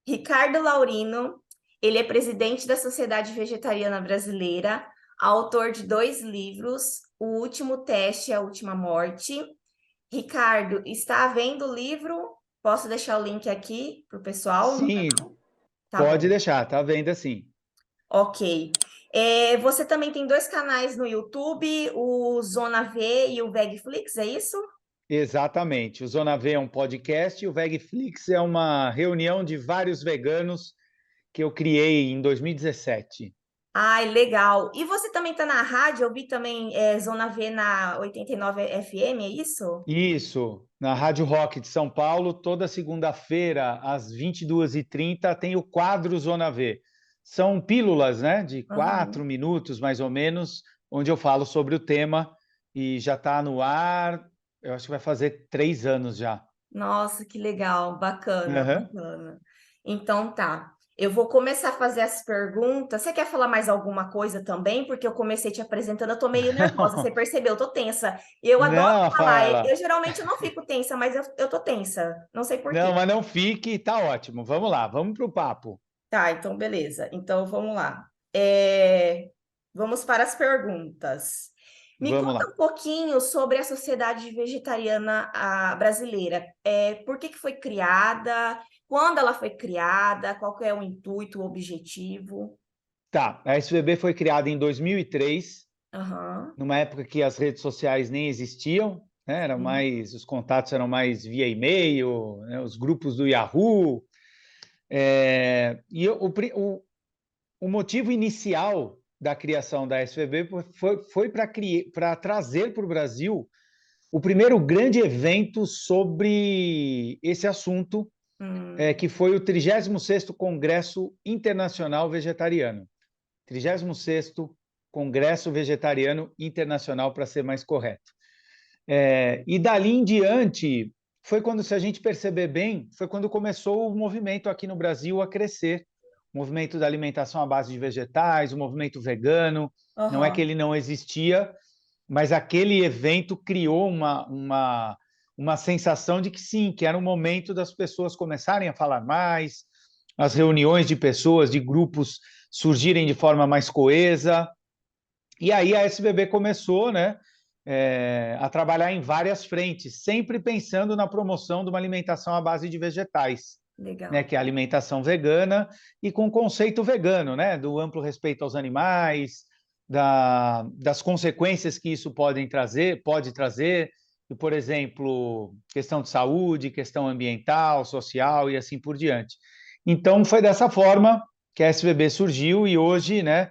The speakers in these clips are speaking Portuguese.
Ricardo Laurino, ele é presidente da Sociedade Vegetariana Brasileira, autor de 2 livros, O Último Teste e a Última Morte. Ricardo, está vendo o livro? Posso deixar o link aqui para o pessoal? Sim, Tá pode bom, deixar, tá vendo assim. ok. Você também tem 2 canais no YouTube, o Zona V e o Vegflix, é isso? Exatamente. O Zona V é um podcast e o Vegflix é uma reunião de vários veganos que eu criei em 2017. Ai, legal. E você também está na rádio? Eu vi também Zona V na 89 FM, é isso? Isso, na Rádio Rock de São Paulo, toda segunda-feira, às 22h30, tem o quadro Zona V. São pílulas, né, de Aham. 4 minutos, mais ou menos, onde eu falo sobre o tema e já está no ar, eu acho que vai fazer 3 anos já. Nossa, que legal, bacana, Aham. bacana. Então tá. Eu vou começar a fazer as perguntas. Você quer falar mais alguma coisa também? Porque eu comecei te apresentando, eu tô meio nervosa. Você percebeu? Eu tô tensa. Eu adoro Não, falar. Eu Rafaela. geralmente não fico tensa, mas eu tô tensa. Não sei por Não, quê. mas não fique, tá ótimo. Vamos lá, vamos para o papo. Tá, então beleza. Então vamos lá. É, Vamos para as perguntas. Me Vamos conta lá. um pouquinho sobre a Sociedade Vegetariana Brasileira. Por que foi criada? Quando ela foi criada? Qual que é o intuito, o objetivo? Tá, a SVB foi criada em 2003, Aham, numa época que as redes sociais nem existiam, né? sim. Os contatos eram mais via e-mail, né? Os grupos do Yahoo. O motivo inicial da criação da SVB foi para trazer para o Brasil o primeiro grande evento sobre esse assunto, Hum, que foi o 36º Congresso Internacional Vegetariano. 36º Congresso Vegetariano Internacional, para ser mais correto. E dali em diante, foi quando, se a gente perceber bem, foi quando começou o movimento aqui no Brasil a crescer, o movimento da alimentação à base de vegetais, o movimento vegano. Não é que aham, ele não existia, mas aquele evento criou uma sensação de que sim, que era o momento das pessoas começarem a falar mais, as reuniões de pessoas, de grupos surgirem de forma mais coesa. E aí a SBB começou, né, a trabalhar em várias frentes, sempre pensando na promoção de uma alimentação à base de vegetais, né, legal. que é a alimentação vegana e com conceito vegano, né, do amplo respeito aos animais, das consequências que isso pode trazer, e, por exemplo, questão de saúde, questão ambiental, social e assim por diante. Então, foi dessa forma que a SBB surgiu e hoje, né,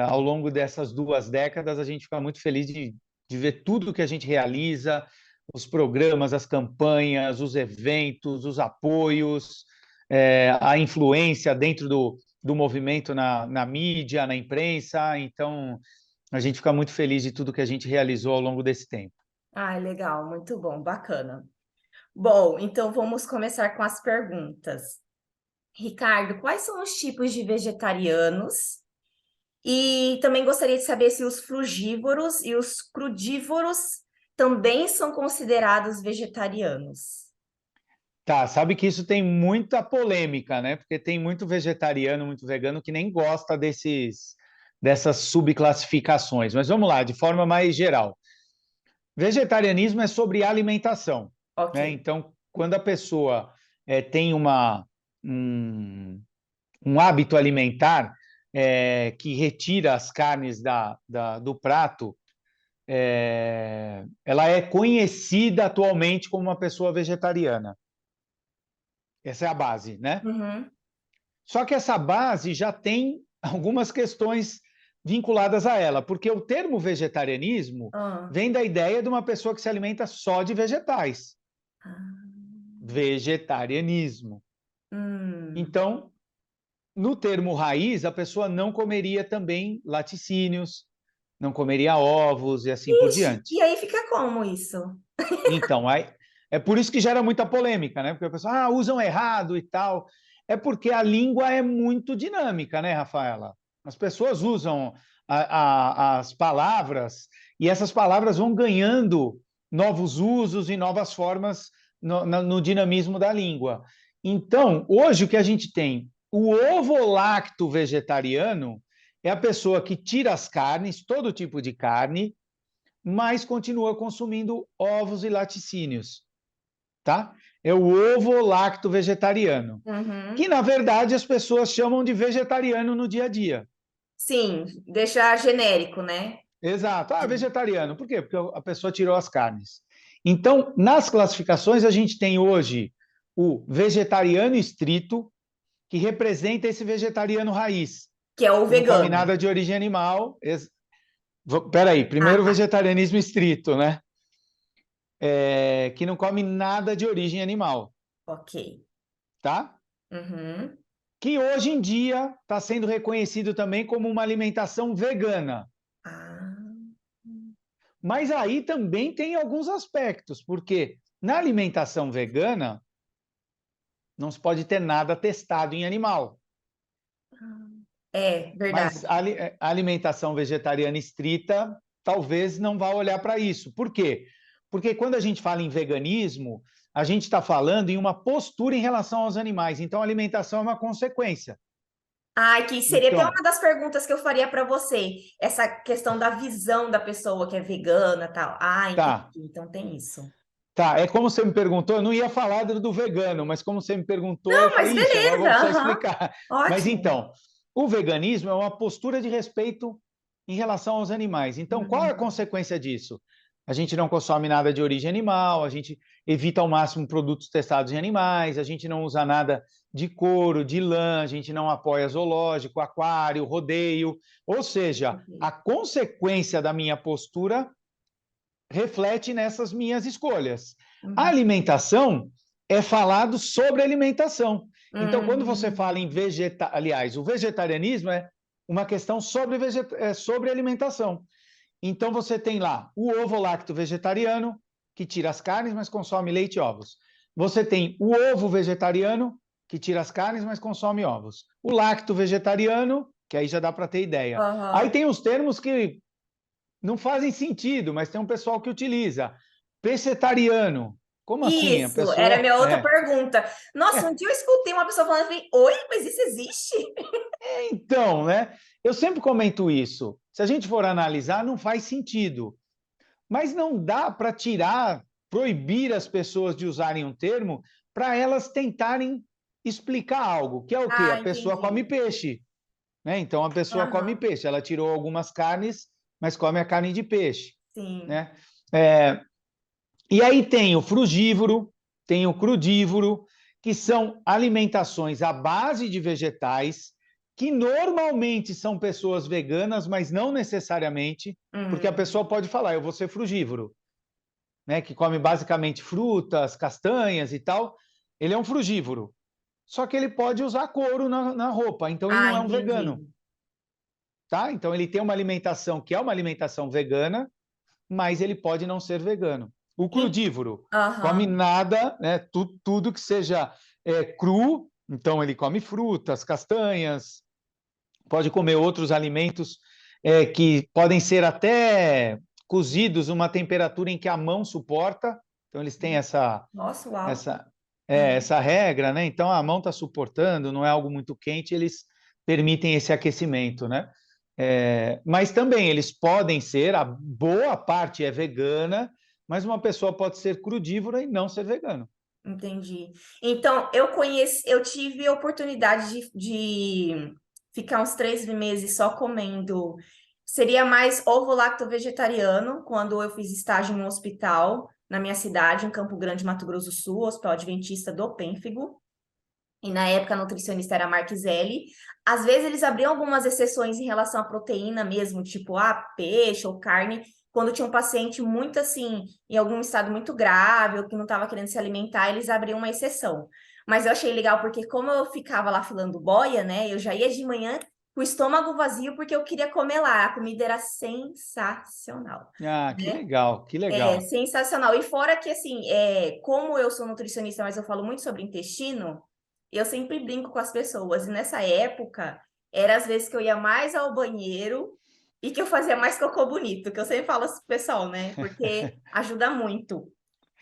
ao longo dessas 2 décadas, a gente fica muito feliz de ver tudo que a gente realiza, os programas, as campanhas, os eventos, os apoios, a influência dentro do movimento na mídia, na imprensa. Então, a gente fica muito feliz de tudo que a gente realizou ao longo desse tempo. Ai, legal, muito bom, bacana. Bom, então vamos começar com as perguntas. Ricardo, quais são os tipos de vegetarianos? E também gostaria de saber se os frugívoros e os crudívoros também são considerados vegetarianos. Tá, sabe que isso tem muita polêmica, né? Porque tem muito vegetariano, muito vegano que nem gosta dessas subclassificações. Mas vamos lá, de forma mais geral. Vegetarianismo é sobre alimentação, Ok. né? Então, quando a pessoa tem um, um hábito alimentar que retira as carnes do prato, ela é conhecida atualmente como uma pessoa vegetariana. Essa é a base, né? Uhum. Só que essa base já tem algumas questões vinculadas a ela, porque o termo vegetarianismo Ah. vem da ideia de uma pessoa que se alimenta só de vegetais. Vegetarianismo. Hum. Então, no termo raiz, a pessoa não comeria também laticínios, não comeria ovos e assim por Ixi, diante. e aí fica como isso? Então, é por isso que gera muita polêmica, né? Porque a pessoa, usam errado e tal. É porque a língua é muito dinâmica, né, Rafaela? As pessoas usam as palavras e essas palavras vão ganhando novos usos e novas formas no dinamismo da língua. Então, hoje o que a gente tem? O ovo-lacto vegetariano é a pessoa que tira as carnes, todo tipo de carne, mas continua consumindo ovos e laticínios, tá? É o ovo-lacto vegetariano, que Uhum. na verdade as pessoas chamam de vegetariano no dia a dia. Sim, deixa genérico, né? Exato. Ah, Sim. vegetariano. Por quê? Porque a pessoa tirou as carnes. Então, nas classificações, a gente tem hoje o vegetariano estrito, que representa esse vegetariano raiz, Que é o que não come vegano. nada de origem animal. Peraí, Ah, primeiro o tá. vegetarianismo estrito, né? Que não come nada de origem animal, Ok. tá? Uhum. Que hoje em dia está sendo reconhecido também como uma alimentação vegana. Ah, Mas aí também tem alguns aspectos, porque na alimentação vegana não se pode ter nada testado em animal. é Mas verdade. a alimentação vegetariana estrita talvez não vá olhar para isso. Por quê? Porque quando a gente fala em veganismo, a gente está falando em uma postura em relação aos animais. Então, a alimentação é uma consequência. Ai, que seria até Então, uma das perguntas que eu faria para você, essa questão da visão da pessoa que é vegana, tal. Ah, entendi. tá, Então tem isso. tá. É como você me perguntou, eu não ia falar do vegano, mas como você me perguntou, eu Não, mas falei, ixi, agora eu vou beleza. precisar Aham. explicar. Mas Ótimo. então, o veganismo é uma postura de respeito em relação aos animais. Então, qual é a Uhum. consequência disso? A gente não consome nada de origem animal, a gente evita ao máximo produtos testados em animais, a gente não usa nada de couro, de lã, a gente não apoia zoológico, aquário, rodeio. Ou seja, a Perfeito. consequência da minha postura reflete nessas minhas escolhas. A Uhum. alimentação é falado sobre alimentação. Então, quando você fala em Hum, aliás, o vegetarianismo é uma questão sobre alimentação. Então, você tem lá o ovo lacto vegetariano, que tira as carnes, mas consome leite e ovos. Você tem o ovo vegetariano, que tira as carnes, mas consome ovos. O lacto vegetariano, que aí já dá para ter ideia. Aí aham. tem os termos que não fazem sentido, mas tem um pessoal que utiliza. Pescetariano. Como assim? A Isso, era a pessoa. minha outra pergunta. Nossa, um dia eu escutei uma pessoa falando, eu falei, oi, mas isso existe? Então, né? Eu sempre comento isso. Se a gente for analisar, não faz sentido. Mas não dá para tirar, proibir as pessoas de usarem um termo para elas tentarem explicar algo, que é o quê? A Ah, pessoa come entendi. peixe, né? Então a pessoa come Aham, peixe. Ela tirou algumas carnes, mas come a carne de peixe, sim. né? É, E aí tem o frugívoro, tem o crudívoro, que são alimentações à base de vegetais, que normalmente são pessoas veganas, mas não necessariamente, porque a pessoa Hum, pode falar, eu vou ser frugívoro, né, que come basicamente frutas, castanhas e tal. Ele é um frugívoro. Só que ele pode usar couro na roupa, então ele ah, não é um vegano, entendi. tá? Então ele tem uma alimentação que é uma alimentação vegana, mas ele pode não ser vegano. O crudívoro come Aham. nada, né? Tudo que seja cru, então ele come frutas, castanhas, pode comer outros alimentos que podem ser até cozidos numa temperatura em que a mão suporta. Então eles têm Nossa, uau. essa, essa regra, né? Então a mão está suportando, não é algo muito quente, eles permitem esse aquecimento, né? Mas também eles podem ser, a boa parte é vegana, mas uma pessoa pode ser crudívora e não ser vegano. Entendi. Então, eu tive a oportunidade de ficar uns 3 meses só comendo. Seria mais ovo-lacto vegetariano, quando eu fiz estágio em um hospital na minha cidade, em Campo Grande, Mato Grosso do Sul, Hospital Adventista do Pênfigo. E na época a nutricionista era a Marquisele. Às vezes eles abriam algumas exceções em relação à proteína mesmo, tipo peixe ou carne, quando tinha um paciente muito assim, em algum estado muito grave, ou que não estava querendo se alimentar, eles abriam uma exceção. Mas eu achei legal porque como eu ficava lá filando boia, né, eu já ia de manhã com o estômago vazio porque eu queria comer lá. A comida era sensacional, Ah, que né? legal, que É legal. sensacional. E fora que, assim, como eu sou nutricionista, mas eu falo muito sobre intestino, eu sempre brinco com as pessoas. E nessa época, era às vezes que eu ia mais ao banheiro e que eu fazia mais cocô bonito, que eu sempre falo pro pessoal, né? Porque ajuda muito.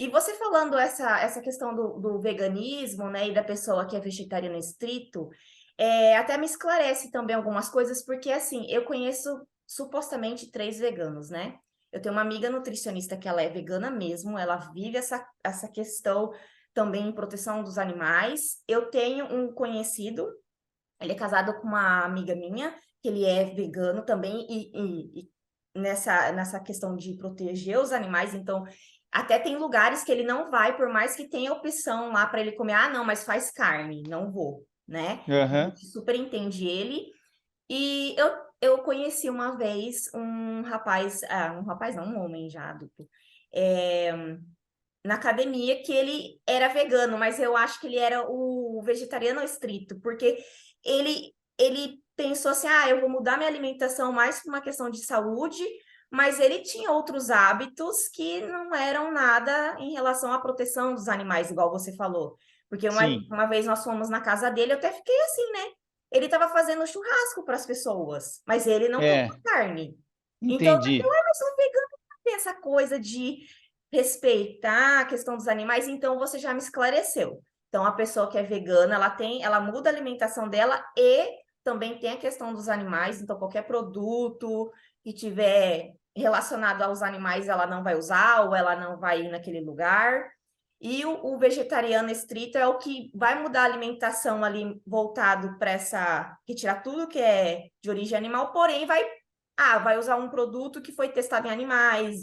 E você falando essa questão do veganismo, né, e da pessoa que é vegetariano estrito, até me esclarece também algumas coisas, porque assim, eu conheço supostamente 3 veganos, né? Eu tenho uma amiga nutricionista que ela é vegana mesmo, ela vive essa questão também em proteção dos animais. Eu tenho um conhecido, ele é casado com uma amiga minha, que ele é vegano também, e nessa questão de proteger os animais, então até tem lugares que ele não vai, por mais que tenha opção lá para ele comer. Ah, não, mas faz carne, não vou, né? A Aham. gente super entende ele. E eu conheci uma vez um rapaz não, um homem já adulto, é, na academia, que ele era vegano, mas eu acho que ele era o vegetariano estrito, porque ele pensou assim, ah, eu vou mudar minha alimentação mais por uma questão de saúde, mas ele tinha outros hábitos que não eram nada em relação à proteção dos animais, igual você falou. Porque Sim, uma vez nós fomos na casa dele, eu até fiquei assim, né? Ele estava fazendo churrasco para as pessoas, mas ele não comia é, carne. Então, entendi. mas o vegano tem essa coisa de respeitar a questão dos animais, então você já me esclareceu. Então, a pessoa que é vegana, ela muda a alimentação dela e também tem a questão dos animais, então qualquer produto que tiver relacionado aos animais, ela não vai usar ou ela não vai ir naquele lugar. E o vegetariano estrito é o que vai mudar a alimentação ali voltado para retirar tudo que é de origem animal, porém vai usar um produto que foi testado em animais,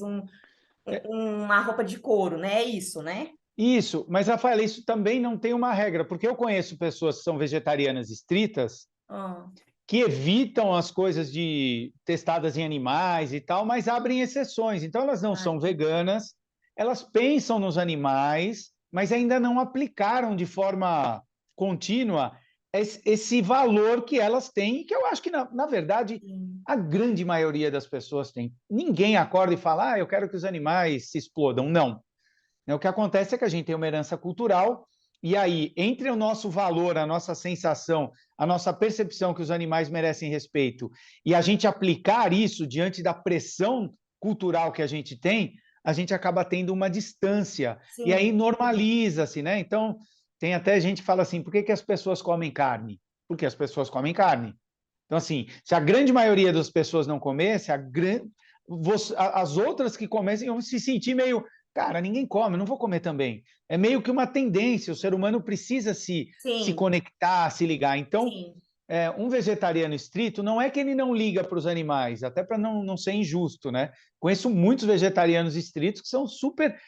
uma roupa de couro, né? É isso, né? Isso, mas Rafaela, isso também não tem uma regra, porque eu conheço pessoas que são vegetarianas estritas Ah, que evitam as coisas de testadas em animais e tal, mas abrem exceções. Então elas não são entendi. veganas, elas pensam nos animais, mas ainda não aplicaram de forma contínua esse valor que elas têm, que eu acho que, na verdade, Sim, a grande maioria das pessoas tem. Ninguém acorda e fala, eu quero que os animais se explodam. Não. Né? O que acontece é que a gente tem uma herança cultural, e aí, entre o nosso valor, a nossa sensação, a nossa percepção que os animais merecem respeito, e a gente aplicar isso diante da pressão cultural que a gente acaba tendo uma distância, e aí sim, normaliza-se, né? Então, tem até gente que fala assim, por que, que as pessoas comem carne? Porque as pessoas comem carne. Então, assim, se a grande maioria das pessoas não comesse, as outras que comessem iam se sentir meio, cara, ninguém come, eu não vou comer também. É meio que uma tendência, o ser humano precisa se sim, conectar, se ligar. Então, sim. um vegetariano estrito não é que ele não liga para os animais, até para não ser injusto, né? Conheço muitos vegetarianos estritos que são super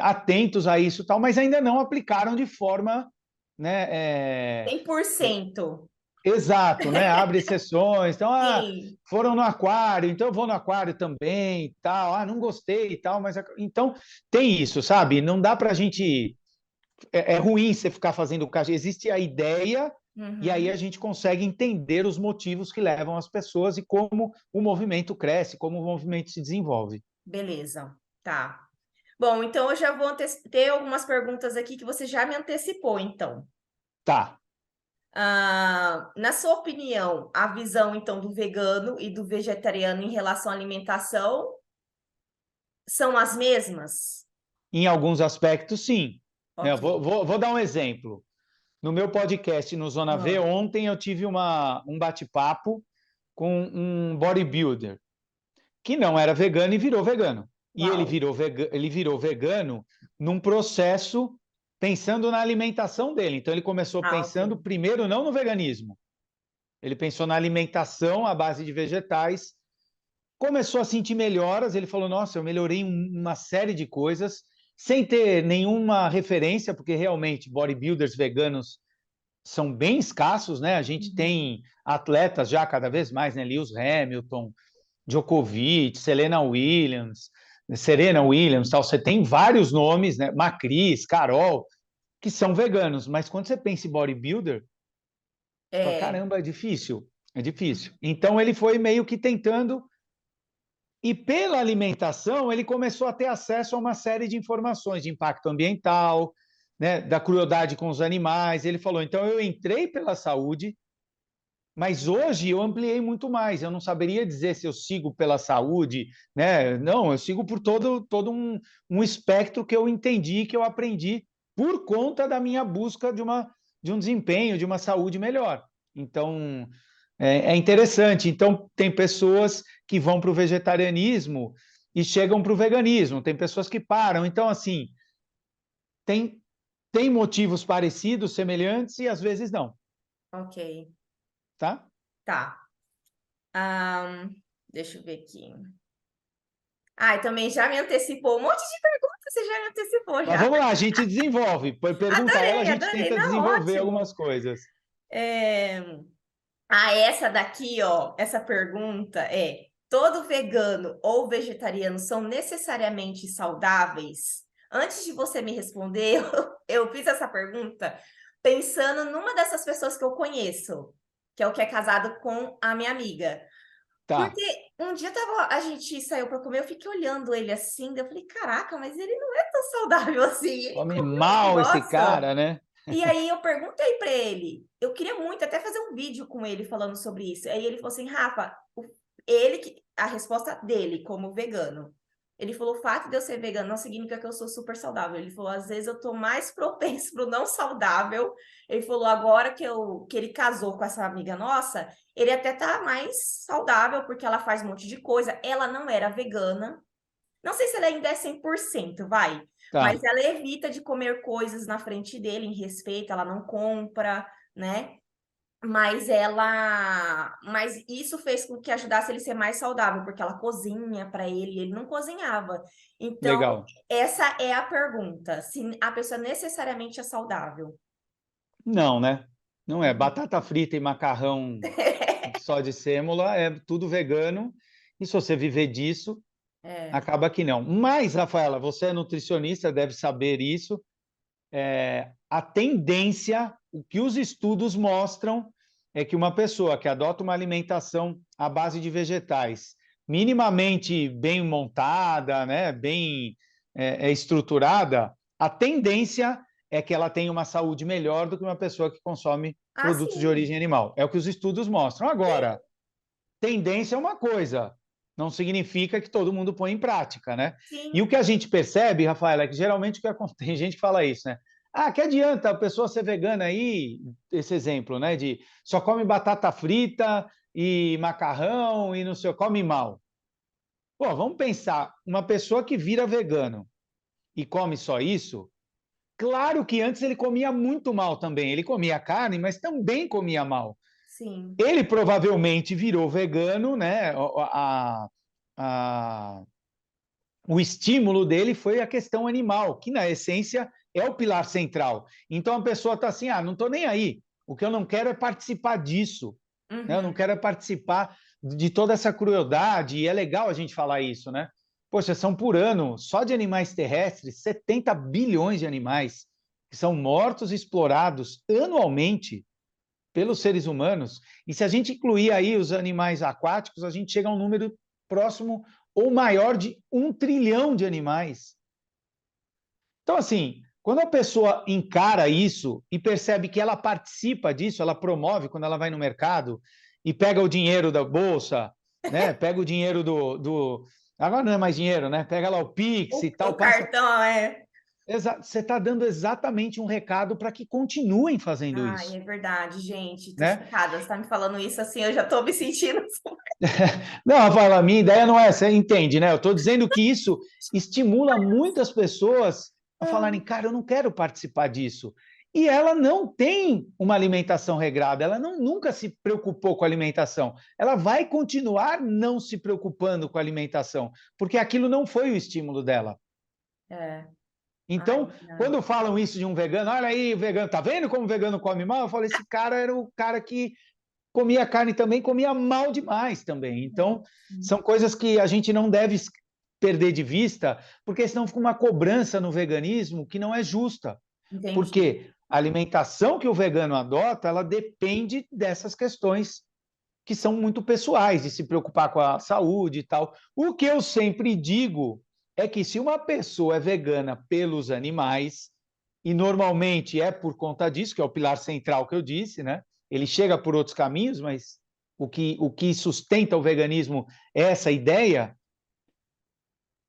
atentos a isso e tal, mas ainda não aplicaram de forma, né, 100%. exato, né? Abre exceções. Então, Sim, foram no aquário, então eu vou no aquário também e tal. Não gostei e tal, mas então tem isso, sabe? Não dá para a gente. É ruim você ficar fazendo caixa. Existe a ideia e aí a uhum, gente consegue entender os motivos que levam as pessoas e como o movimento cresce, como o movimento se desenvolve. beleza, tá. Bom, então eu já vou ter algumas perguntas aqui que você já me antecipou, então. Tá. Na sua opinião, a visão, então, do vegano e do vegetariano em relação à alimentação são as mesmas? Em alguns aspectos, sim. Né, Ok. vou dar um exemplo. No meu podcast no Zona V, Ah, ontem eu tive um bate-papo com um bodybuilder que não era vegano e virou vegano. E uau. ele virou vegano num processo pensando na alimentação dele. Então ele começou Ah, ok. pensando primeiro não no veganismo, ele pensou na alimentação à base de vegetais, começou a sentir melhoras, ele falou: "Nossa, eu melhorei uma série de coisas sem ter nenhuma referência, porque realmente bodybuilders veganos são bem escassos, né? A gente Uhum. tem atletas já cada vez mais, né? Lewis Hamilton, Djokovic, Serena Williams, tal. Você tem vários nomes, né? Macris, Carol, que são veganos, mas quando você pensa em bodybuilder, você fala, É. caramba, é difícil, é difícil. Então ele foi meio que tentando, e pela alimentação ele começou a ter acesso a uma série de informações de impacto ambiental, né? Da crueldade com os animais. Ele falou, então eu entrei pela saúde, Mas hoje eu ampliei muito mais. Eu não saberia dizer se eu sigo pela saúde, né? Não, eu sigo por todo um espectro que eu entendi, que eu aprendi por conta da minha busca de um desempenho, de uma saúde melhor. Então, é interessante. Então, tem pessoas que vão para o vegetarianismo e chegam para o veganismo. Tem pessoas que param. Então, assim, tem, tem motivos parecidos, semelhantes, e às vezes não, Ok, tá? tá. Deixa eu ver aqui. Ah, e também já me antecipou um monte de perguntas, você já me antecipou Mas já. vamos lá, a gente desenvolve. Pergunta a ela, a Adorei, gente adorei, tenta não, desenvolver ótimo. algumas coisas. É... Ah, essa daqui, ó, essa pergunta é: todo vegano ou vegetariano são necessariamente saudáveis? Antes de você me responder, eu fiz essa pergunta pensando numa dessas pessoas que eu conheço, que é o que é casado com a minha amiga. Tá. Porque um dia a gente saiu para comer, eu fiquei olhando ele assim, daí eu falei, caraca, mas ele não é tão saudável assim, ele Come come uns mal esse negócios. cara, né? E aí eu perguntei para ele, eu queria muito até fazer um vídeo com ele falando sobre isso. Aí ele falou assim, Rafa, a resposta dele como vegano. Ele falou, o fato de eu ser vegano não significa que eu sou super saudável. Ele falou, às vezes eu tô mais propenso pro não saudável. Ele falou, agora que ele casou com essa amiga nossa, ele até tá mais saudável, porque ela faz um monte de coisa. Ela não era vegana. Não sei se ela ainda é 100%, vai. Mas Tá, ela evita de comer coisas na frente dele, em respeito, ela não compra, né? Mas isso fez com que ajudasse ele a ser mais saudável, porque ela cozinha para ele, e ele não cozinhava. Então, legal. essa é a pergunta, se a pessoa necessariamente é saudável. Não, né? Não é. Batata frita e macarrão só de sêmola é tudo vegano. E se você viver disso, É. acaba que não. Mas, Rafaela, você é nutricionista, deve saber isso. A tendência, o que os estudos mostram, é que uma pessoa que adota uma alimentação à base de vegetais, minimamente bem montada, né, bem estruturada, a tendência é que ela tenha uma saúde melhor do que uma pessoa que consome Ah, produtos de sim, origem animal. É o que os estudos mostram. Agora, tendência é uma coisa, não significa que todo mundo põe em prática, né? E sim. o que a gente percebe, Rafael, é que geralmente o que acontece, tem gente que fala isso, né? Ah, que adianta a pessoa ser vegana aí, esse exemplo, né? De só come batata frita e macarrão e não sei, come mal. Pô, vamos pensar, uma pessoa que vira vegano e come só isso, claro que antes ele comia muito mal também. Ele comia carne, mas também comia mal. Sim. Ele provavelmente virou vegano, né? A, o estímulo dele foi a questão animal, que na essência é o pilar central. Então a pessoa está assim: ah, não estou nem aí. O que eu não quero é participar disso. Né? Eu não Uhum. quero é participar de toda essa crueldade. E é legal a gente falar isso, né? Poxa, são por ano, só de animais terrestres, 70 bilhões de animais que são mortos e explorados anualmente pelos seres humanos. E se a gente incluir aí os animais aquáticos, a gente chega a um número próximo ou maior de 1 trilhão de animais. Então, assim, quando a pessoa encara isso e percebe que ela participa disso, ela promove quando ela vai no mercado e pega o dinheiro da bolsa, né? Pega o dinheiro agora não é mais dinheiro, né? Pega lá o Pix e O tal, passa. cartão é. Você está dando exatamente um recado para que continuem fazendo Ai, isso, é verdade, gente. Tô né? chocada. Você tá me falando isso assim, eu já tô me sentindo. Não, Rafael, a minha ideia não é essa, entende, né? Eu estou dizendo que isso estimula muitas pessoas a falarem, cara, eu não quero participar disso. E ela não tem uma alimentação regrada, ela nunca se preocupou com a alimentação. Ela vai continuar não se preocupando com a alimentação, porque aquilo não foi o estímulo dela. É. Ai, Então, verdade. quando falam isso de um vegano, olha aí, o vegano, tá vendo como o vegano come mal? Eu falo, esse cara era o cara que comia carne também, comia mal demais também. Então, são coisas que a gente não deve perder de vista, porque senão fica uma cobrança no veganismo que não é justa. Entendi. Porque a alimentação que o vegano adota, ela depende dessas questões que são muito pessoais, de se preocupar com a saúde e tal. O que eu sempre digo é que se uma pessoa é vegana pelos animais, e normalmente é por conta disso, que é o pilar central que eu disse, né? ele chega por outros caminhos, mas o que sustenta o veganismo é essa ideia,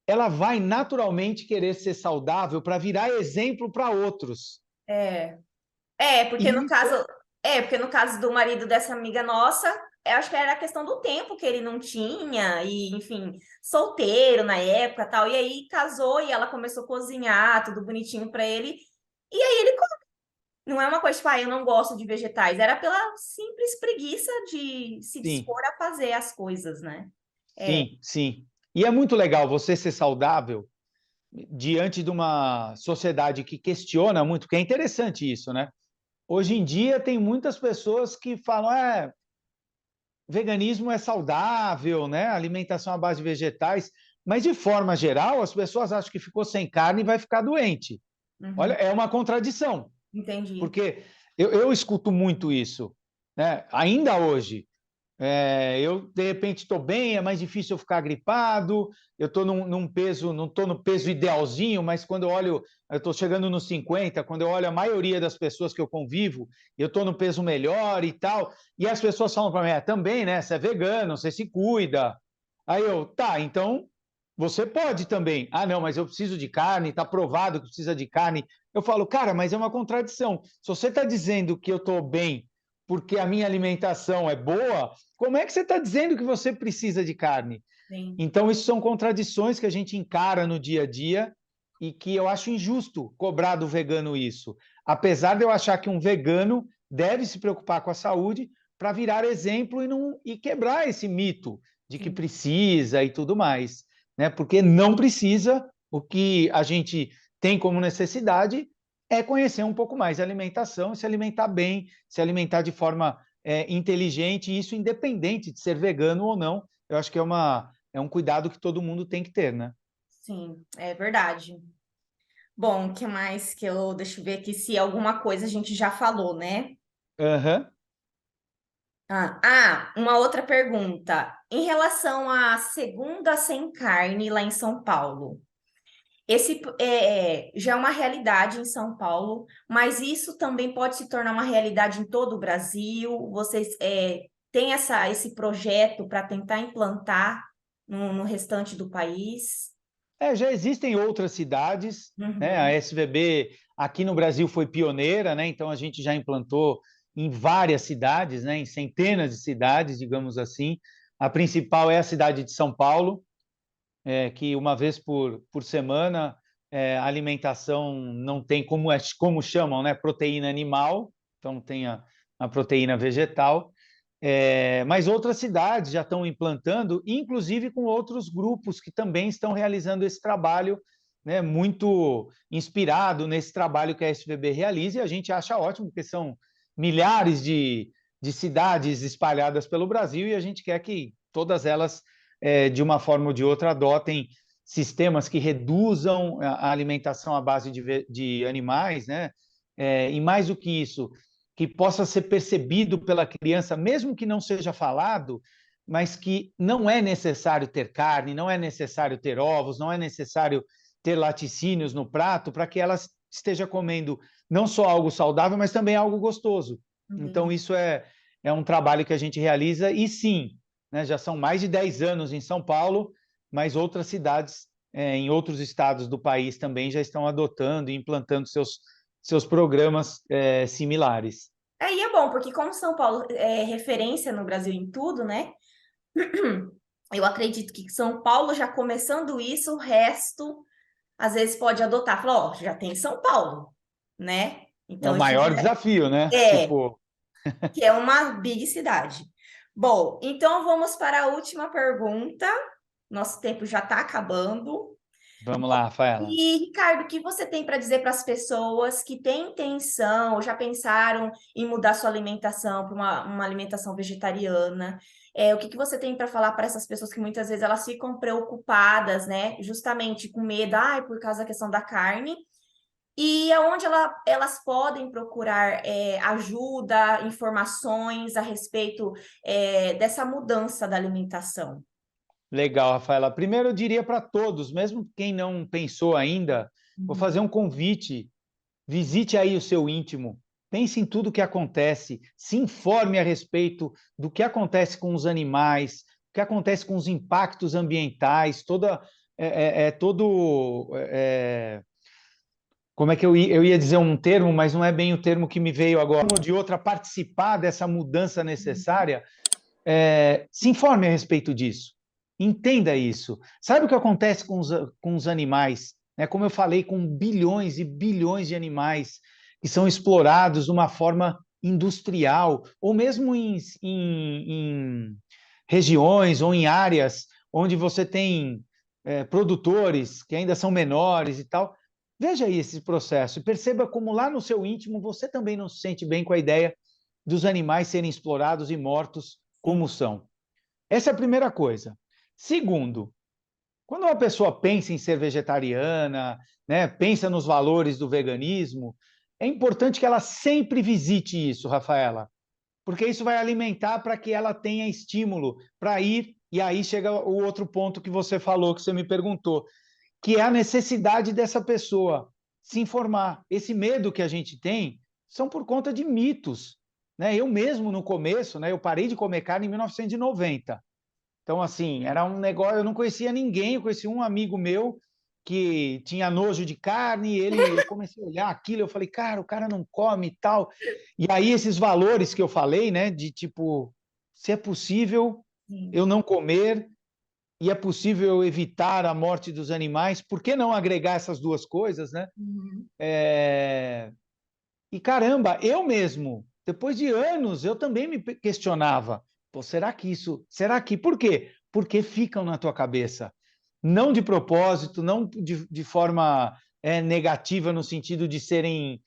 ela vai naturalmente querer ser saudável para virar exemplo para outros. É. É, porque no E isso caso, porque no caso do marido dessa amiga nossa, eu acho que era a questão do tempo que ele não tinha, e enfim, solteiro na época, tal. E aí casou e ela começou a cozinhar, tudo bonitinho pra ele. E aí ele come. Não é uma coisa tipo, eu não gosto de vegetais, era pela simples preguiça de se sim, dispor a fazer as coisas, né? É. sim, sim. E é muito legal você ser saudável diante de uma sociedade que questiona muito, porque é interessante isso, né? Hoje em dia tem muitas pessoas que falam, veganismo é saudável, né? Alimentação à base de vegetais, mas de forma geral as pessoas acham que ficou sem carne e vai ficar doente. Olha, Uhum, é uma contradição, entendi. porque eu escuto muito isso, né? Ainda hoje. Eu, de repente, estou bem, é mais difícil eu ficar gripado, eu estou num peso, não estou no peso idealzinho, mas quando eu olho, eu estou chegando nos 50, quando eu olho a maioria das pessoas que eu convivo, eu estou no peso melhor e tal, e as pessoas falam para mim, também, né, você é vegano, você se cuida. Aí eu, tá, então você pode também. Ah, não, mas eu preciso de carne, está provado que precisa de carne. Eu falo, cara, mas é uma contradição. Se você está dizendo que eu estou bem porque a minha alimentação é boa, como é que você está dizendo que você precisa de carne? Sim, Então, isso são contradições que a gente encara no dia a dia e que eu acho injusto cobrar do vegano isso. Apesar de eu achar que um vegano deve se preocupar com a saúde para virar exemplo e quebrar esse mito de que sim. precisa e tudo mais, né? Porque não precisa, o que a gente tem como necessidade é conhecer um pouco mais a alimentação, se alimentar bem, se alimentar de forma inteligente, e isso independente de ser vegano ou não. Eu acho que é um cuidado que todo mundo tem que ter, né? Sim, é verdade. Bom, o que mais que eu. Deixa eu ver aqui se alguma coisa a gente já falou, né? Aham. Uma outra pergunta. Em relação à segunda sem carne lá em São Paulo, esse já é uma realidade em São Paulo, mas isso também pode se tornar uma realidade em todo o Brasil. Vocês têm esse projeto para tentar implantar no restante do país? Já existem outras cidades, né? A Uhum. SVB aqui no Brasil foi pioneira, né? Então a gente já implantou em várias cidades, né? Em centenas de cidades, digamos assim. A principal é a cidade de São Paulo, que uma vez por semana a alimentação não tem como chamam, né? Proteína animal, então tem a proteína vegetal. Mas outras cidades já estão implantando, inclusive com outros grupos que também estão realizando esse trabalho, né, muito inspirado nesse trabalho que a SVB realiza, e a gente acha ótimo, porque são milhares de cidades espalhadas pelo Brasil, e a gente quer que todas elas, de uma forma ou de outra, adotem sistemas que reduzam a alimentação à base de animais, né? E mais do que isso, que possa ser percebido pela criança, mesmo que não seja falado, mas que não é necessário ter carne, não é necessário ter ovos, não é necessário ter laticínios no prato para que ela esteja comendo não só algo saudável, mas também algo gostoso. Então, Entendi. isso é um trabalho que a gente realiza, e sim, né, já são mais de 10 anos em São Paulo, mas outras cidades em outros estados do país também já estão adotando e implantando seus programas similares. Aí é bom, porque como São Paulo é referência no Brasil em tudo, né? Eu acredito que São Paulo já começando isso, o resto às vezes pode adotar. Falar, ó, já tem São Paulo, né? É o Então isso maior desafio, né? é, Tipo, que é uma big cidade. Bom, então vamos para a última pergunta. Nosso tempo já está acabando. vamos lá, Rafaela. E, Ricardo, o que você tem para dizer para as pessoas que têm intenção ou já pensaram em mudar sua alimentação para uma alimentação vegetariana? O que você tem para falar para essas pessoas que muitas vezes elas ficam preocupadas, né? Justamente com medo, por causa da questão da carne. E aonde elas podem procurar ajuda, informações a respeito dessa mudança da alimentação? Legal, Rafaela. Primeiro, eu diria para todos, mesmo quem não pensou ainda, vou Uhum. fazer um convite. Visite aí o seu íntimo, pense em tudo o que acontece, se informe a respeito do que acontece com os animais, o que acontece com os impactos ambientais, como é que eu ia dizer um termo, mas não é bem o termo que me veio agora, ou de outra, participar dessa mudança necessária, se informe a respeito disso, entenda isso. Sabe o que acontece com os animais? Né? Como eu falei, com bilhões e bilhões de animais que são explorados de uma forma industrial, ou mesmo em regiões ou em áreas onde você tem produtores que ainda são menores e tal. Veja aí esse processo e perceba como lá no seu íntimo você também não se sente bem com a ideia dos animais serem explorados e mortos Sim. como são. Essa é a primeira coisa. Segundo, quando uma pessoa pensa em ser vegetariana, né, pensa nos valores do veganismo, é importante que ela sempre visite isso, Rafaela, porque isso vai alimentar para que ela tenha estímulo para ir, e aí chega o outro ponto que você falou, que você me perguntou, que é a necessidade dessa pessoa se informar. Esse medo que a gente tem são por conta de mitos. Né? Eu mesmo, no começo, né, eu parei de comer carne em 1990. Então, assim, era um negócio, eu não conhecia ninguém, eu conheci um amigo meu que tinha nojo de carne, eu comecei a olhar aquilo, eu falei, cara, o cara não come e tal. E aí esses valores que eu falei, né, de tipo, se é possível Sim. eu não comer e é possível evitar a morte dos animais, por que não agregar essas duas coisas, né? Uhum. E caramba, eu mesmo, depois de anos, eu também me questionava, pô, por quê? Porque ficam na tua cabeça, não de propósito, não de forma negativa no sentido de serem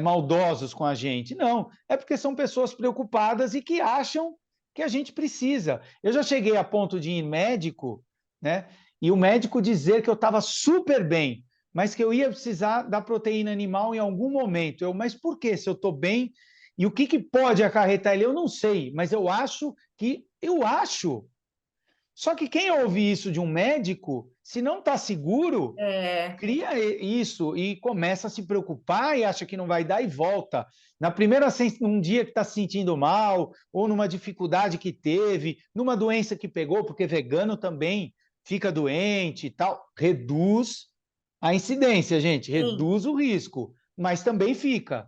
maldosos com a gente, não, é porque são pessoas preocupadas e que acham que a gente precisa. Eu já cheguei a ponto de ir médico, né? E o médico dizer que eu estava super bem, mas que eu ia precisar da proteína animal em algum momento. Mas por que se eu estou bem? E o que pode acarretar ele? Eu não sei, mas eu acho que. Eu acho. Só que quem ouve isso de um médico, se não está seguro, É, cria isso e começa a se preocupar e acha que não vai dar e volta. Na primeira, um dia que está se sentindo mal, ou numa dificuldade que teve, numa doença que pegou, porque vegano também fica doente e tal, reduz a incidência, gente, sim. reduz o risco, mas também fica.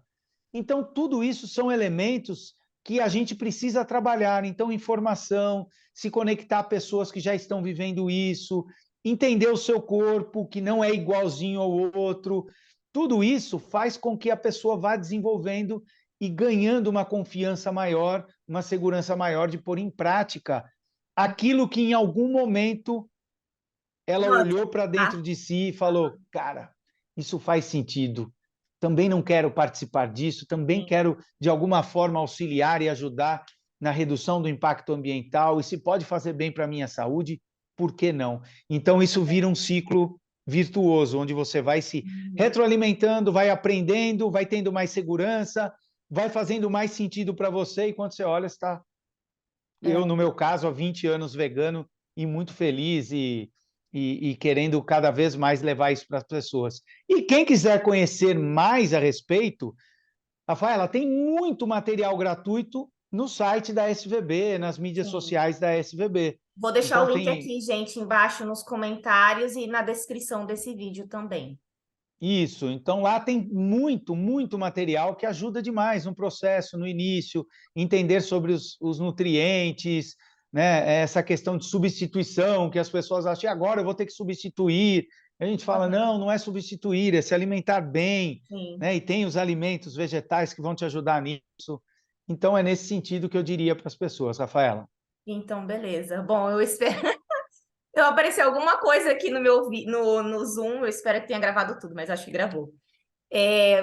Então, tudo isso são elementos que a gente precisa trabalhar. Então, informação, se conectar a pessoas que já estão vivendo isso, entender o seu corpo, que não é igualzinho ao outro. Tudo isso faz com que a pessoa vá desenvolvendo e ganhando uma confiança maior, uma segurança maior de pôr em prática aquilo que em algum momento ela Nossa, olhou para dentro ah, de si e falou: cara, isso faz sentido. Também não quero participar disso, também sim. quero, de alguma forma, auxiliar e ajudar na redução do impacto ambiental. E se pode fazer bem para a minha saúde, por que não? Então, isso vira um ciclo virtuoso, onde você vai se Uhum. retroalimentando, vai aprendendo, vai tendo mais segurança, vai fazendo mais sentido para você. E quando você olha, está. Eu, É. no meu caso, há 20 anos vegano e muito feliz e querendo cada vez mais levar isso para as pessoas. E quem quiser conhecer mais a respeito, Rafaela, tem muito material gratuito no site da SVB, nas mídias Sim. sociais da SVB. Vou deixar o Então link tem aqui, gente, embaixo nos comentários e na descrição desse vídeo também. isso. Então lá tem muito, muito material que ajuda demais no processo, no início, entender sobre os nutrientes, né? Essa questão de substituição que as pessoas acham, "E agora eu vou ter que substituir." A gente fala, Aham. não, não é substituir, é se alimentar bem, Sim. né? E tem os alimentos vegetais que vão te ajudar nisso. Então é nesse sentido que eu diria para as pessoas, Rafaela. Então, beleza. Bom, eu espero. Eu apareceu alguma coisa aqui no meu no Zoom. Eu espero que tenha gravado tudo, mas acho que gravou.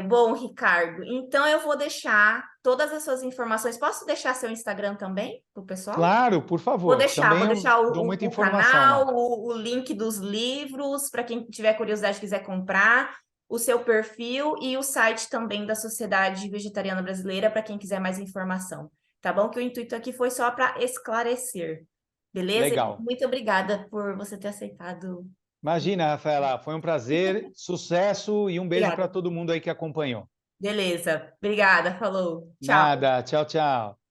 Bom, Ricardo, então eu vou deixar todas as suas informações. Posso deixar seu Instagram também para o pessoal? Claro, por Vou favor. deixar, Também vou eu deixar dou muita o informação lá. canal, o link dos livros, para quem tiver curiosidade e quiser comprar, o seu perfil e o site também da Sociedade Vegetariana Brasileira, para quem quiser mais informação. Tá bom? Que o intuito aqui foi só para esclarecer. Beleza? E Legal. muito obrigada por você ter aceitado. Imagina, Rafaela, foi um prazer, sucesso e um beijo para Obrigada. todo mundo aí que acompanhou. Beleza. Obrigada, falou. Tchau. Nada, tchau, tchau.